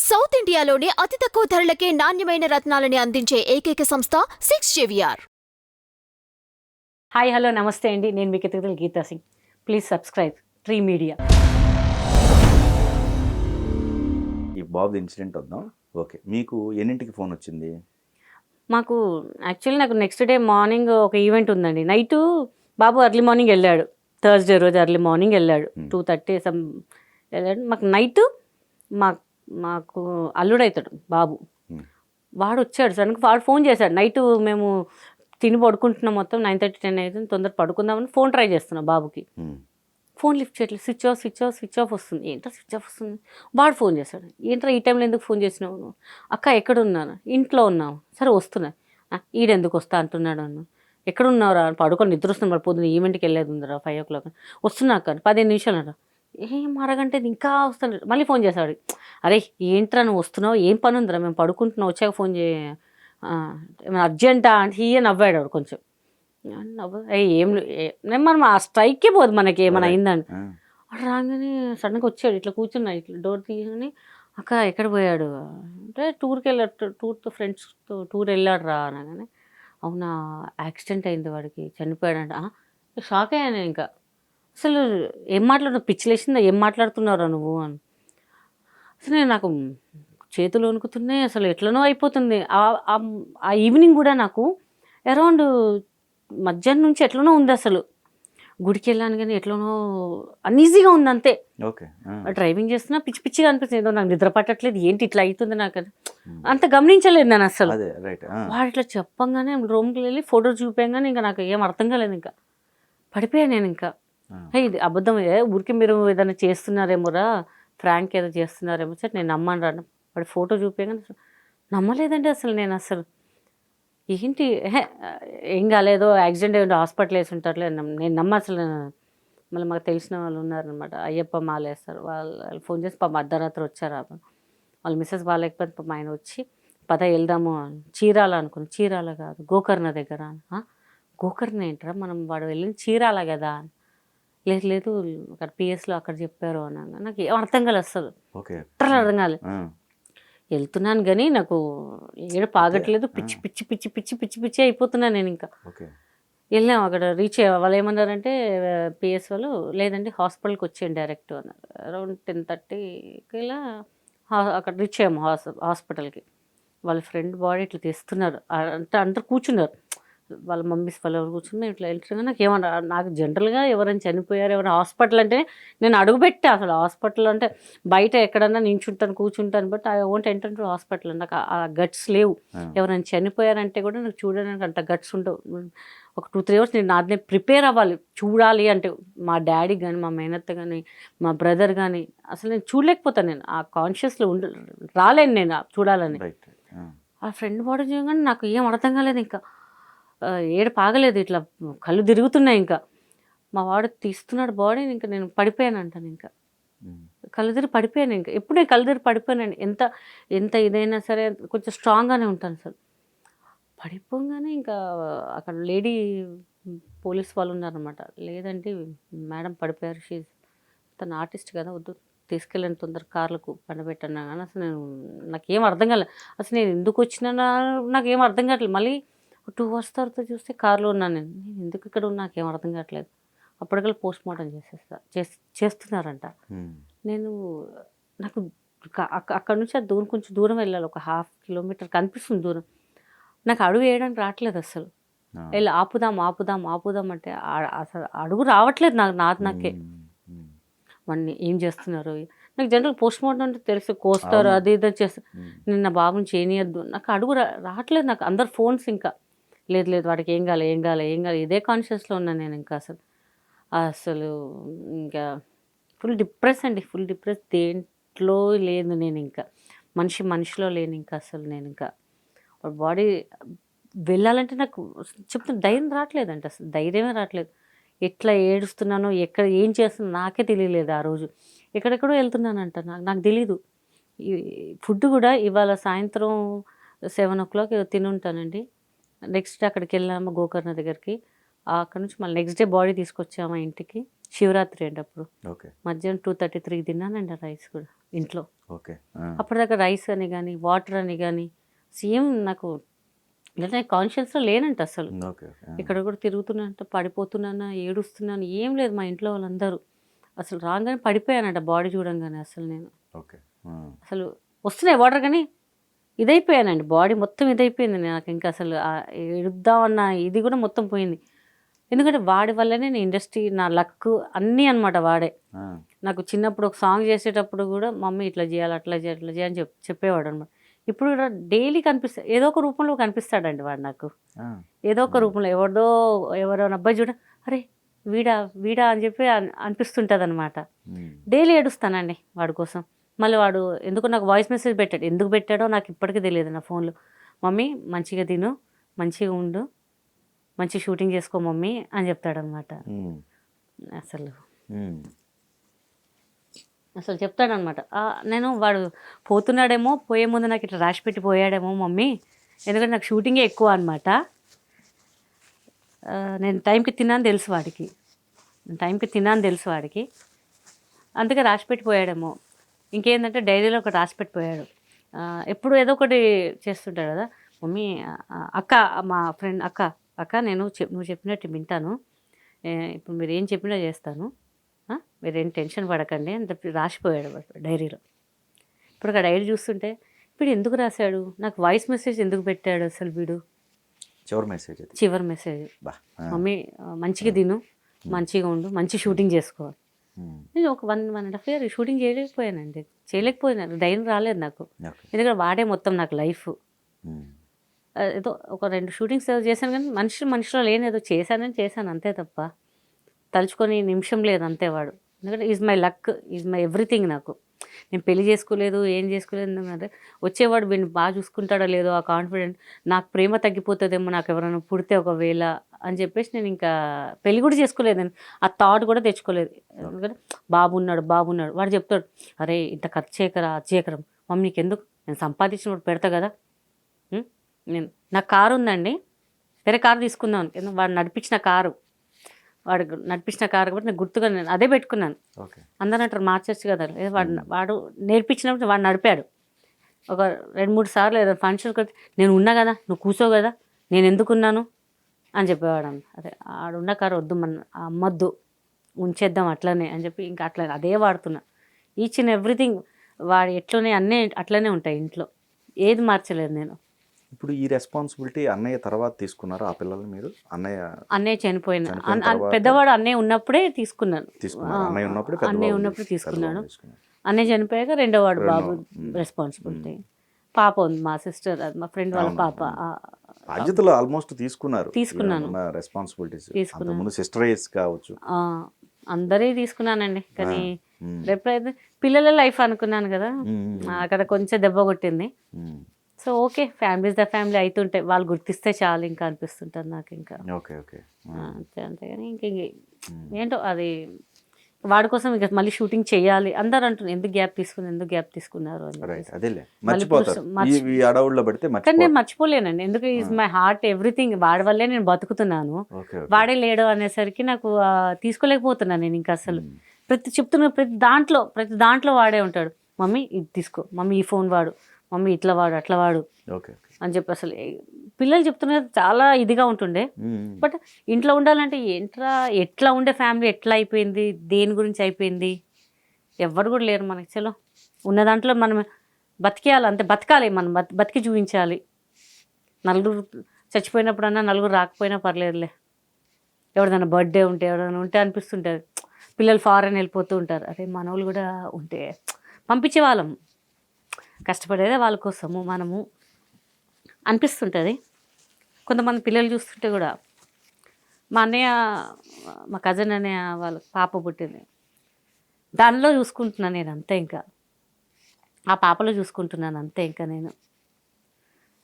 South ఇండియాలోనే అతి తక్కువ ధరలకే నాణ్యమైన రత్నాలని అందించే ఏకైక సంస్థ 6JVR. హాయ్ హలో నమస్తే అండి, నేను మీ కితకథల Geeta Singh. Please subscribe Tree Media. ఈ బాబు ఇన్సిడెంట్ వద్దాం. ఓకే, మీకు ఎన్నింటికి ఫోన్ వచ్చింది? మాకు యాక్చువల్లీ నాకు నెక్స్ట్ డే మార్నింగ్ ఒక ఈవెంట్ ఉందండి. నైటు బాబు ఎర్లీ మార్నింగ్ వెళ్ళాడు, థర్స్డే రోజు ఎర్లీ మార్నింగ్ వెళ్ళాడు. 2:30 సమ్ వెళ్ళాడు. మాకు నైటు మాకు అల్లుడవుతాడు బాబు, వాడు వచ్చాడు సడన్గా. వాడు ఫోన్ చేశాడు నైటు. మేము తిని పడుకుంటున్నాం, మొత్తం 9:30 10 అవుతుంది, తొందర పడుకుందామని ఫోన్ ట్రై చేస్తున్నాం బాబుకి. ఫోన్ లిఫ్ట్ చేయట్లేదు, స్విచ్ ఆఫ్ వస్తుంది. ఏంట్రా స్విచ్ ఆఫ్ వస్తుంది? వాడు ఫోన్ చేశాడు. ఏంట్రా ఈ టైంలో ఎందుకు ఫోన్ చేసినావు నువ్వు? అక్క ఎక్కడున్నాను? ఇంట్లో ఉన్నావు. సరే వస్తున్నా. ఈడెందుకు వస్తా అంటున్నాడు అన్న. ఎక్కడున్నావురా? పడుకొని నిద్ర వస్తుంది, మరి పొద్దున్న ఈవెంట్కి వెళ్ళేది ఉందిరా 5 o'clock. వస్తున్నా అక్క 15 నిమిషాలు అరా. ఏం అరగంటే ఇంకా వస్తాను. మళ్ళీ ఫోన్ చేశాడు. అరే ఏంట్రా నువ్వు వస్తున్నావు, ఏం పని ఉందిరా, మేము పడుకుంటున్నావు, వచ్చాక ఫోన్ చేయ, అర్జెంటా అంటే హీయే నవ్వాడు వాడు కొంచెం. ఏం మనం ఆ స్ట్రైకే పోదు మనకి ఏమైనా అయిందని. వాడు రాగానే సడన్గా వచ్చాడు, ఇట్లా కూర్చున్నా, ఇట్లా డోర్ తీయగానే అక్క ఎక్కడ పోయాడు అంటే టూర్కి వెళ్ళాడు, టూర్తో ఫ్రెండ్స్తో టూర్ వెళ్ళాడు రా అనగానే, అవునా యాక్సిడెంట్ అయింది వాడికి, చనిపోయాడంట. షాక్ అయ్యాను ఇంకా. అసలు ఏం మాట్లాడుతున్నావు, పిచ్చిలేసిందా, ఏం మాట్లాడుతున్నారా నువ్వు అని. అసలు నాకు చేతులు వణుకుతున్నాయి, అసలు ఎట్లనో అయిపోతుంది. ఆ ఈవినింగ్ కూడా నాకు అరౌండ్ మధ్యాహ్నం నుంచి ఎట్లనో ఉంది. అసలు గుడికి వెళ్ళాను కానీ ఎట్లనో అన్ఈజీగా ఉంది అంతే. డ్రైవింగ్ చేస్తున్నా పిచ్చి పిచ్చిగా అనిపిస్తుంది, ఏదో నాకు నిద్ర పట్టట్లేదు, ఏంటి ఇట్లా అవుతుంది నాకు అంత గమనించలేదు నేను అసలు. వాడు ఇట్లా చెప్పంగానే రూమ్కి వెళ్ళి ఫోటో చూపించగానే ఇంకా నాకు ఏం అర్థం కాలేదు, ఇంకా పడిపోయాను నేను. ఇంకా ఇది అబద్ధం, ఊరికి మీరు ఏదైనా చేస్తున్నారేమోరా, ఫ్రాంక్ ఏదో చేస్తున్నారేమో సార్, నేను నమ్మను రా. వాడు ఫోటో చూపించగానే నమ్మలేదండి అసలు నేను. అసలు ఏంటి ఏం కాలేదో, యాక్సిడెంట్ ఏంటో, హాస్పిటల్ వేసి ఉంటారులే, నేను నమ్మ అసలు. మళ్ళీ మాకు తెలిసిన వాళ్ళు ఉన్నారనమాట, అయ్యప్ప మాల వేస్తారు, వాళ్ళు ఫోన్ చేసి పాప అర్ధరాత్రి వచ్చారు. వాళ్ళు మిస్సెస్ బాగాలేకపోతే పాప ఆయన వచ్చి పద వెళ్దాము, చీరాల అనుకుని. చీరాల కాదు, గోకర్ణ దగ్గర. గోకర్ణ ఏంటరా, మనం వాడు వెళ్ళింది చీరాల కదా. లేదు అక్కడ పిఎస్లో అక్కడ చెప్పారు అనగా నాకు ఏం అర్థం కాలేదు అసలు, అర్థం కాలేదు. వెళ్తున్నాను కానీ నాకు ఏడు పాగట్లేదు, పిచ్చి పిచ్చి పిచ్చి పిచ్చి పిచ్చి పిచ్చి అయిపోతున్నాను నేను. ఇంకా వెళ్ళాం, అక్కడ రీచ్ అయ్యా. వాళ్ళు ఏమన్నారంటే పిఎస్ వాళ్ళు, లేదండి హాస్పిటల్కి వచ్చేయండి డైరెక్ట్ అన్నారు. అరౌండ్ 10:30కి ఇలా అక్కడ రీచ్ అయ్యాము హాస్పిటల్కి. వాళ్ళ ఫ్రెండ్ బాడీ ఇట్లా తెస్తున్నారు, అంటే అందరు కూర్చున్నారు, వాళ్ళ మమ్మీస్ వాళ్ళు ఎవరు కూర్చున్నా ఇట్లా వెళ్తున్నా. నాకు ఏమన్నా, నాకు జనరల్గా ఎవరైనా చనిపోయారు, ఎవరైనా హాస్పిటల్ అంటే నేను అడుగుపెట్టా. అసలు హాస్పిటల్ అంటే బయట ఎక్కడన్నా నించుంటాను, కూర్చుంటాను, but I won't enter to hospital. నాకు ఆ గట్స్ లేవు. ఎవరైనా చనిపోయారంటే కూడా నాకు చూడడానికి అంత గట్స్ ఉండవు. ఒక 2-3 hours నేను నాదే ప్రిపేర్ అవ్వాలి చూడాలి అంటే. మా డాడీ కానీ, మా మేనత్త కానీ, మా బ్రదర్ కానీ అసలు నేను చూడలేకపోతాను. నేను ఆ కాన్షియస్లో రాలేను నేను చూడాలని. ఆ ఫ్రెండ్ బాడీ చేయగానే నాకు ఏం అర్థం కాలేదు, ఇంకా ఏడు పాగలేదు, ఇట్లా కళ్ళు తిరుగుతున్నాయి. ఇంకా మా వాడు తీస్తున్నాడు బాడీని, ఇంకా నేను పడిపోయాను అంటాను. ఇంకా కళ్ళు తిరిగి పడిపోయాను. ఇంకా ఎప్పుడు నేను కళ్ళు తిరిగి పడిపోయానండి. ఎంత ఇదైనా సరే కొంచెం స్ట్రాంగ్గానే ఉంటాను సార్. పడిపోగానే ఇంకా అక్కడ లేడీ పోలీస్ వాళ్ళు ఉన్నారనమాట. లేదంటే మేడం పడిపోయారు, తను ఆర్టిస్ట్ కదా, వద్దు తీసుకెళ్ళండి తొందర కార్లకు పండబెట్టన్నా. కానీ అసలు నాకేం అర్థం కాలేదు. అసలు నేను ఎందుకు వచ్చినా నాకేం అర్థం కావట్లేదు. మళ్ళీ 2 hours తర్వాత చూస్తే కార్లో ఉన్నాను నేను. ఎందుకు ఇక్కడ ఉన్నా నాకేం అర్థం కావట్లేదు. అప్పటికల్లా పోస్ట్ మార్టం చేస్తున్నారంట. నేను నాకు అక్కడ నుంచి అది దూరం, కొంచెం దూరం వెళ్ళాలి, ఒక 1/2 kilometer కనిపిస్తుంది దూరం. నాకు అడుగు వేయడానికి రావట్లేదు అసలు. వెళ్ళి ఆపుదాం అంటే అసలు అడుగు రావట్లేదు నాకే. వాడిని ఏం చేస్తున్నారు, నాకు జనరల్ పోస్ట్ మార్టం అంటే తెలుసు, కోస్తారు అది ఇది చేస్తారు. నేను నా బాబుని చేయనియద్దు, నాకు అడుగు రావట్లేదు. నాకు అందరు ఫోన్స్, ఇంకా లేదు వాడికి ఏం కాలే ఇదే కాన్షియస్లో ఉన్నాను నేను. ఇంకా అసలు ఇంకా ఫుల్ డిప్రెస్ అండి, ఫుల్ డిప్రెస్. దేంట్లో లేదు నేను, ఇంకా మనిషిలో లేను ఇంకా అసలు. నేను ఇంకా బాడీ వెళ్ళాలంటే నాకు చెప్తున్నా ధైర్యం రావట్లేదంట, అసలు ధైర్యమే రావట్లేదు. ఎట్లా ఏడుస్తున్నానో, ఎక్కడ ఏం చేస్తున్నా నాకే తెలియలేదు. ఆ రోజు ఎక్కడెక్కడో వెళ్తున్నానంట, నాకు తెలీదు. ఫుడ్ కూడా ఇవాళ సాయంత్రం 7 o'clock తిని ఉంటానండి. నెక్స్ట్ డే అక్కడికి వెళ్ళాము గోకర్ణ దగ్గరికి. అక్కడ నుంచి మళ్ళీ నెక్స్ట్ డే బాడీ తీసుకొచ్చాము ఇంటికి. శివరాత్రి అండి అప్పుడు. మధ్యాహ్నం 2:33 తిన్నానండి రైస్ కూడా ఇంట్లో. ఓకే. అప్పటిదాకా రైస్ అని కానీ వాటర్ అని కానీ సేమ్ నాకు అంటే కాన్షియస్లో లేనంట అసలు. ఓకే. ఇక్కడ కూడా తిరుగుతున్నానంట, పడిపోతున్నానా, ఏడుస్తున్నాను, ఏం లేదు. మా ఇంట్లో వాళ్ళందరూ అసలు రాగానే పడిపోయానంట బాడీ చూడంగానే. అసలు నేను ఓకే. అసలు వస్తున్నాయి వాటర్ కానీ ఇదైపోయానండి, బాడీ మొత్తం ఇదైపోయింది. నాకు ఇంకా అసలు ఎడుద్దామన్న ఇది కూడా మొత్తం పోయింది. ఎందుకంటే వాడి వల్లనే నేను ఇండస్ట్రీ, నా లక్ అన్నీ అనమాట వాడే. నాకు చిన్నప్పుడు ఒక సాంగ్ చేసేటప్పుడు కూడా మమ్మీ ఇట్లా చేయాలి, అట్లా చేయాలి, ఇట్లా చేయాలని చెప్పేవాడు అనమాట. ఇప్పుడు కూడా డైలీ కనిపిస్తాడు, ఏదో ఒక రూపంలో కనిపిస్తాడండి వాడు నాకు. ఏదో ఒక రూపంలో ఎవరో అబ్బాయి చూడ, అరే వీడా వీడా అని చెప్పి అనిపిస్తుంటుంది అనమాట. డైలీ ఏడుస్తానండి వాడి కోసం. మళ్ళీ వాడు ఎందుకు నాకు వాయిస్ మెసేజ్ పెట్టాడు, ఎందుకు పెట్టాడో నాకు ఇప్పటికీ తెలియదు నా ఫోన్లో. మమ్మీ మంచిగా తిను, మంచిగా ఉండు, మంచి షూటింగ్ చేసుకో మమ్మీ అని చెప్తాడనమాట. అసలు చెప్తాడనమాట. నేను వాడు పోతున్నాడేమో, పోయే ముందు నాకు ఇట్లా రాసి పెట్టి పోయాడేమో మమ్మీ, ఎందుకంటే నాకు షూటింగే ఎక్కువ అనమాట. నేను టైంకి తిన్నాను తెలుసు వాడికి, అందుకే రాసి పెట్టి పోయాడేమో. ఇంకేంటంటే డైరీలో ఒకటి రాసి పెట్టిపోయాడు. ఎప్పుడు ఏదో ఒకటి చేస్తుంటాడు కదా, మమ్మీ అక్క, మా ఫ్రెండ్ అక్క నేను నువ్వు చెప్పినట్టు వింటాను, ఇప్పుడు మీరు ఏం చెప్పినా చేస్తాను, మీరేం టెన్షన్ పడకండి అని చెప్పి రాసిపోయాడు డైరీలో. ఇప్పుడు ఆ డైరీ చూస్తుంటే వీడు ఎందుకు రాశాడు, నాకు వాయిస్ మెసేజ్ ఎందుకు పెట్టాడు అసలు వీడు? చివరి మెసేజ్ మమ్మీ మంచిగా తిను, మంచిగా ఉండు, మంచి షూటింగ్ చేసుకోవాలి. నేను ఒక 1.5 year షూటింగ్ చేయలేకపోయాను, ధైర్యం రాలేదు నాకు. ఎందుకంటే వాడే మొత్తం నాకు లైఫ్. ఏదో ఒక 2 షూటింగ్స్ చేశాను కానీ మనిషిలో లేని ఏదో చేశాను అంతే తప్ప తలుచుకొని నిమిషం లేదు అంతే వాడు. ఎందుకంటే is my luck, is my everything. నాకు నేను పెళ్లి చేసుకోలేదు, ఏం చేసుకోలేదు. ఎందుకంటే వచ్చేవాడు వీడిని బాగా చూసుకుంటాడో లేదో ఆ కాన్ఫిడెంట్, నాకు ప్రేమ తగ్గిపోతుందేమో నాకు ఎవరైనా పుడితే ఒకవేళ అని చెప్పేసి నేను ఇంకా పెళ్లి కూడా చేసుకోలేదు. నేను ఆ థాట్ కూడా తెచ్చుకోలేదు. ఎందుకంటే బాబు ఉన్నాడు వాడు చెప్తాడు, అరే ఇంత ఖర్చు చేయకరా, అది చేయకరా. మమ్మీ నీకు ఎందుకు, నేను సంపాదించినప్పుడు పెడతా కదా. నాకు కారు ఉందండి, వేరే కారు తీసుకుందాం. ఎందుకు వాడు నడిపించిన కారు కాబట్టి నేను గుర్తుగా నేను అదే పెట్టుకున్నాను. అందరూ అంటారు మార్చచ్చు కదా, వాడు నేర్పించినప్పుడు వాడు నడిపాడు. ఒక 2-3 సార్లు ఏదో ఫంక్షన్కి వచ్చి నేను ఉన్నా కదా, నువ్వు కూర్చో కదా, నేను ఎందుకున్నాను అని చెప్పేవాడు. అదే ఆడున్న కారు వద్దు, అమ్మొద్దు, ఉంచేద్దాం అట్లనే అని చెప్పి ఇంకా అట్లా అదే వాడుతున్నా. ఈచ్ అండ్ ఎవ్రీథింగ్ వాడు ఎట్లనే అన్నీ అట్లనే ఉంటాయి ఇంట్లో, ఏది మార్చలేదు నేను. ఇప్పుడు ఈ రెస్పాన్సిబిలిటీ అన్నయ్య తర్వాత తీసుకున్నారు ఆ పిల్లలు మీరు? అన్నయ్య చనిపోయిన పెద్దవాడు అన్నయ్య ఉన్నప్పుడే తీసుకున్నాను. అన్నయ్య ఉన్నప్పుడు తీసుకున్నాను. అన్నయ్య చనిపోయాక రెండోవాడు బాబు రెస్పాన్సిబిలిటీ. పాప ఉంది, మా సిస్టర్, మా ఫ్రెండ్ వాళ్ళ పాప. బాధ్యతలు ఆల్మోస్ట్ తీసుకున్నాను, రెస్పాన్సిబిలిటీస్ సిస్టరేజ్ కావచ్చు, అందరే తీసుకున్నానండి. కానీ ఎప్పుడైతే పిల్లల లైఫ్ అనుకున్నాను కదా, అక్కడ కొంచెం దెబ్బ కొట్టింది. So okay, family is the family అవుతుంటాయి, వాళ్ళు గుర్తిస్తే చాలు ఇంకా అనిపిస్తుంటుంది నాకు. ఇంకా అంతేగాని ఇంక ఏంటో అది వాడి కోసం ఇంకా మళ్ళీ షూటింగ్ చేయాలి. అందరు అంటున్నారు ఎందుకు గ్యాప్ తీసుకున్నారు అని. కానీ నేను మర్చిపోలేనండి, ఎందుకు ఈజ్ మై హార్ట్ ఎవ్రీథింగ్. వాడి వల్లే నేను బతుకుతున్నాను, వాడే లేడు అనేసరికి నాకు తీసుకోలేకపోతున్నాను నేను ఇంకా అసలు. ప్రతి దాంట్లో వాడే ఉంటాడు. మమ్మీ ఇది తీసుకో, మమ్మీ ఈ ఫోన్ వాడు, మమ్మీ ఇట్లా వాడు, అట్లా వాడు అని చెప్పి అసలు పిల్లలు చెప్తున్నది చాలా ఇదిగా ఉంటుండే. బట్ ఇంట్లో ఉండాలంటే ఎట్లా ఉండే ఫ్యామిలీ ఎట్లా అయిపోయింది, దేని గురించి అయిపోయింది, ఎవరు కూడా లేరు మనకి. చలో ఉన్న దాంట్లో మనం బతికేయాలి, అంతే బతకాలి, మనం బతికి చూపించాలి. నలుగురు చచ్చిపోయినప్పుడన్నా నలుగురు రాకపోయినా పర్లేదులే, ఎవరిదైనా బర్త్డే ఉంటే అనిపిస్తుంటుంది. పిల్లలు ఫారెన్ వెళ్ళిపోతూ ఉంటారు, అరే మనోళ్ళు కూడా ఉంటే పంపించే వాళ్ళం, కష్టపడేదే వాళ్ళ కోసము మనము అనిపిస్తుంటుంది. కొంతమంది పిల్లలు చూస్తుంటే కూడా, మా అన్నయ్య, మా కజిన్ అన్నయ్య వాళ్ళ పాప పుట్టింది, దానిలో చూసుకుంటున్నాను నేను అంతే. ఇంకా ఆ పాపలో చూసుకుంటున్నాను అంతే. ఇంకా నేను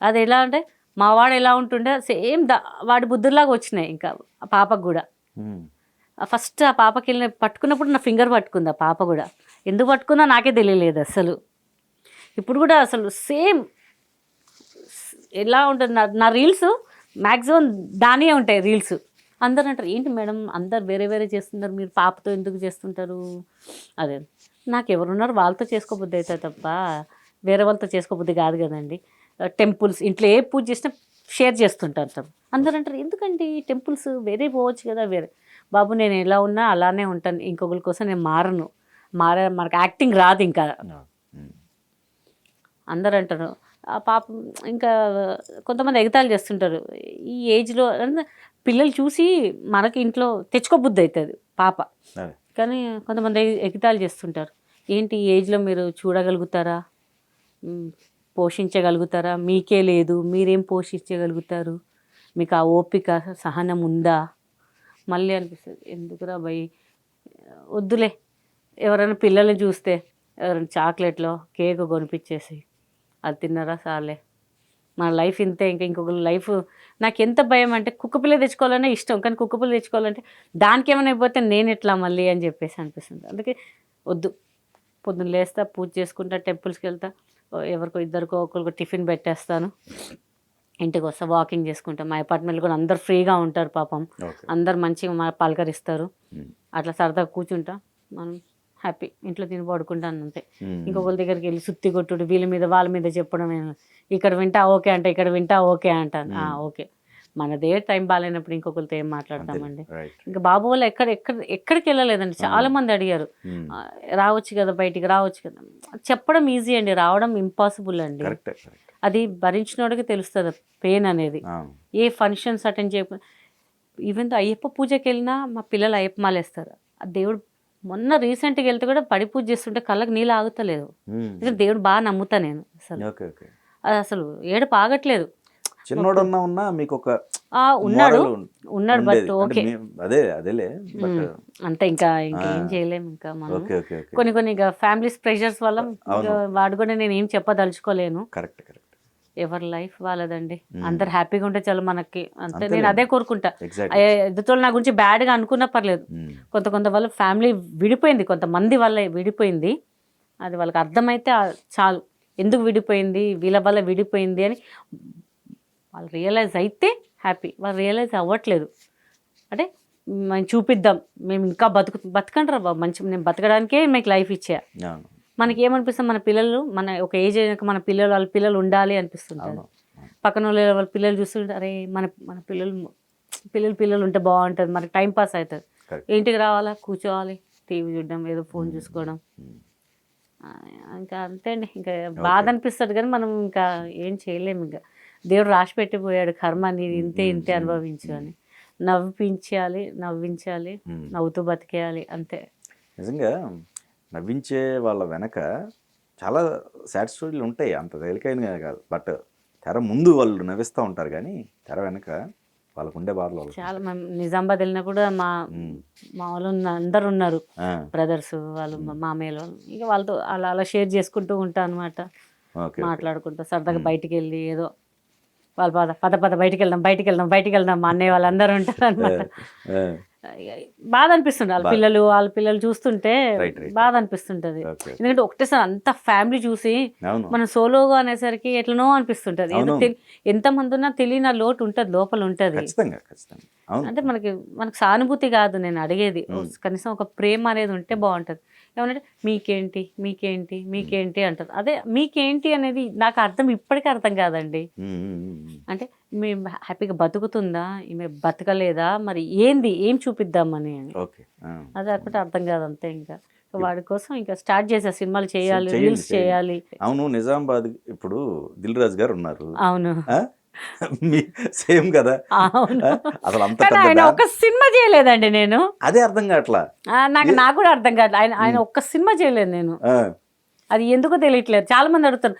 అది ఎలా అంటే మా వాడు ఎలా ఉంటుండే సేమ్ వాడి బుద్ధుల్లాగా వచ్చినాయి ఇంకా ఆ పాపకు కూడా. ఫస్ట్ ఆ పాపకి వెళ్ళిన పట్టుకున్నప్పుడు నా ఫింగర్ పట్టుకుంది ఆ పాప కూడా. ఎందుకు పట్టుకుందో నాకే తెలియలేదు అసలు. ఇప్పుడు కూడా అసలు సేమ్ ఎలా ఉంటుంది. నా రీల్స్ మ్యాక్సిమం దానే ఉంటాయి రీల్స్. అందరు అంటారు ఏంటి మేడం అందరు వేరే చేస్తున్నారు, మీరు పాపతో ఎందుకు చేస్తుంటారు? అదే నాకు ఎవరున్నారు వాళ్ళతో చేసుకోబుద్ధి అవుతుంది తప్ప వేరే వాళ్ళతో చేసుకోబుద్ధి కాదు కదండి. టెంపుల్స్ ఇంట్లో ఏ పూజ చేసినా షేర్ చేస్తుంటారు తప్ప. అందరూ అంటారు ఎందుకండి టెంపుల్స్ వేరే పోవచ్చు కదా వేరే. బాబు నేను ఎలా ఉన్నా అలానే ఉంటాను, ఇంకొకరి కోసం నేను మారను. మనకు యాక్టింగ్ రాదు ఇంకా. అందరు అంటారు ఆ పాపం. ఇంకా కొంతమంది ఎగతాళి చేస్తుంటారు ఈ ఏజ్లో. పిల్లలు చూసి మనకి ఇంట్లో తెచ్చుకోబుద్ధి అవుతుంది పాప. కానీ కొంతమంది ఎగతాళి చేస్తుంటారు, ఏంటి ఈ ఏజ్లో మీరు చూడగలుగుతారా, పోషించగలుగుతారా, మీకే లేదు మీరేం పోషించగలుగుతారు, మీకు ఆ ఓపిక సహనం ఉందా. మళ్ళీ అనిపిస్తుంది ఎందుకురా భయ్ వద్దులే. ఎవరైనా పిల్లల్ని చూస్తే ఎవరైనా చాక్లెట్లో కేక్ కొనిపించేసి అది తిన్నారా సార్లే, మన లైఫ్ ఇంతే. ఇంకొక లైఫ్ నాకు ఎంత భయం అంటే కుక్కపిల్ల తెచ్చుకోవాలనే ఇష్టం, కానీ కుక్కపిల్ల తెచ్చుకోవాలంటే దానికి ఏమైనా అయిపోతే నేను ఎట్లా మళ్ళీ అని చెప్పేసి అనిపిస్తుంది. అందుకే వద్దు. పొద్దున్న లేస్తా, పూజ చేసుకుంటా, టెంపుల్స్కి వెళ్తా, ఎవరికో ఇద్దరికో ఒకరికో టిఫిన్ పెట్టేస్తాను, ఇంటికి వస్తా, వాకింగ్ చేసుకుంటాం. మా అపార్ట్మెంట్లో కూడా అందరు ఫ్రీగా ఉంటారు పాపం, అందరు మంచిగా పలకరిస్తారు. అట్లా సరదాగా కూర్చుంటా, మనం హ్యాపీ ఇంట్లో తిని పడుకుంటాను అంతే. ఇంకొకరి దగ్గరికి వెళ్ళి సుత్తి కొట్టుడు, వీళ్ళ మీద వాళ్ళ మీద చెప్పడం, ఇక్కడ వింటా ఓకే అంటే ఇక్కడ వింటా ఓకే అంటాను. ఓకే, మనదే టైం బాగాలేనప్పుడు ఇంకొకరితో ఏం మాట్లాడతామండి. ఇంకా బాబు వాళ్ళు ఎక్కడికి వెళ్ళలేదండి. చాలా మంది అడిగారు రావచ్చు కదా బయటికి, రావచ్చు కదా. చెప్పడం ఈజీ అండి, రావడం ఇంపాసిబుల్ అండి. అది భరించినోడికి తెలుస్తుంది పెయిన్ అనేది. ఏ ఫంక్షన్స్ అటెండ్ చేయకపోతే, ఈవెన్ అయ్యప్ప పూజకి వెళ్ళినా మా పిల్లలు అయ్యప్ప మాలేస్తారు. ఆ దేవుడు మొన్న రీసెంట్గా వెళ్తే కూడా పడి పూజ చేస్తుంటే కళ్ళకి నీళ్ళు ఆగుతలేదు. ఎందుకంటే దేవుడు బాగా నమ్ముతా నేను. అది అసలు ఏడుపు ఆగట్లేదు. చిన్నోడున్నా మీకు ఒక ఉన్నాడు బట్ ఓకే అదేలే అంతే. ఇంకా ఏం చేయలేము. ఇంకా మనం కొన్ని ఇంకా ఫ్యామిలీస్ ప్రెషర్స్ వల్ల వాడు కూడా నేను ఏం చెప్పదలుచుకోలేను. ఎవరి లైఫ్ వాళ్ళదండి. అందరు హ్యాపీగా ఉంటే చాలు మనకి, అంతే. నేను అదే కోరుకుంటా. ఎదుటోళ్ళు నా గురించి బ్యాడ్గా అనుకున్నా పర్లేదు. కొంత వాళ్ళ ఫ్యామిలీ విడిపోయింది, కొంతమంది వల్ల విడిపోయింది. అది వాళ్ళకి అర్థమైతే చాలు, ఎందుకు విడిపోయింది, వీళ్ళ వల్ల విడిపోయింది అని వాళ్ళు రియలైజ్ అయితే హ్యాపీ. వాళ్ళు రియలైజ్ అవ్వట్లేదు అంటే మేము చూపిద్దాం, మేము ఇంకా బతకంటారా బాబు, మంచి నేను బతకడానికే మీకు లైఫ్ ఇచ్చా. మనకి ఏమనిపిస్తుంది, మన పిల్లలు మన ఒక ఏజ్ అయినాక మన వాళ్ళ పిల్లలు ఉండాలి అనిపిస్తుంటారు. పక్కన వాళ్ళ పిల్లలు చూస్తుంటే అరే మన పిల్లలు ఉంటే బాగుంటుంది, మనకి టైం పాస్ అవుతుంది. ఇంటికి రావాలా, కూర్చోవాలి, టీవీ చూడడం, ఏదో ఫోన్ చూసుకోవడం, ఇంకా అంతే అండి. ఇంకా బాధ అనిపిస్తుంది కానీ మనం ఇంకా ఏం చేయలేము. ఇంకా దేవుడు రాసి పెట్టిపోయాడు కర్మ, నీది ఇంతే అనుభవించు అని. నవ్వించాలి, నవ్వుతూ బతికేయాలి అంతే. నిజంగా నవ్వించే వాళ్ళ వెనక చాలా సాడ్ స్టోరీలు ఉంటాయి, అంత తేలికైన కాదు. బట్ తెర ముందు వాళ్ళు నవ్విస్తూ ఉంటారు, కానీ తెర వెనక వాళ్ళకు ఉండే బాధలు చాలా. మేము నిజామాబాద్ వెళ్ళినా కూడా మా వాళ్ళు అందరు ఉన్నారు, బ్రదర్స్ వాళ్ళు, మామయ్యలు. ఇక వాళ్ళతో అలా షేర్ చేసుకుంటూ ఉంటాను అనమాట. మాట్లాడుకుంటూ సరదాగా బయటికి వెళ్ళి ఏదో వాళ్ళ పద బయటికి వెళ్దాం మా అన్నయ్య వాళ్ళందరూ ఉంటారు అనమాట. బాధ అనిపిస్తుంది వాళ్ళ పిల్లలు చూస్తుంటే బాధ అనిపిస్తుంటది. ఎందుకంటే ఒకటేసారి అంత ఫ్యామిలీ చూసి మనం సోలోగా అనేసరికి ఎట్లనో అనిపిస్తుంటది. ఎంతమంది ఉన్నా తెలియని లోటు ఉంటది, లోపల ఉంటది. అంటే మనకి సానుభూతి కాదు నేను అడిగేది, కనీసం ఒక ప్రేమ అనేది ఉంటే బాగుంటది. ఏమంటే మీకేంటి అంటారు. అదే మీకేంటి అనేది నాకు ఇప్పటికీ అర్థం కాదండి. అంటే మేము హ్యాపీగా బతుకుతుందా, ఈమె బతకలేదా, మరి ఏం చూపిద్దామని అదే ఒకటి అర్థం కాదు అంతే. ఇంకా వాడి కోసం ఇంకా స్టార్ట్ చేసా, సినిమాలు చేయాలి, రీల్స్ చేయాలి. అవును, నిజామాబాద్ ఇప్పుడు దిల్ రాజు గారు ఉన్నారు. అవును, సేమ్ కదా. అసలు ఆయన ఒక్క సినిమా చేయలేదండి నేను. అదే అర్థం కావట్లా నాకు కూడా అర్థం కావట్లేదు. ఆయన ఒక్క సినిమా చేయలేదు నేను. అది ఎందుకో తెలియట్లేదు. చాలా మంది అడుగుతారు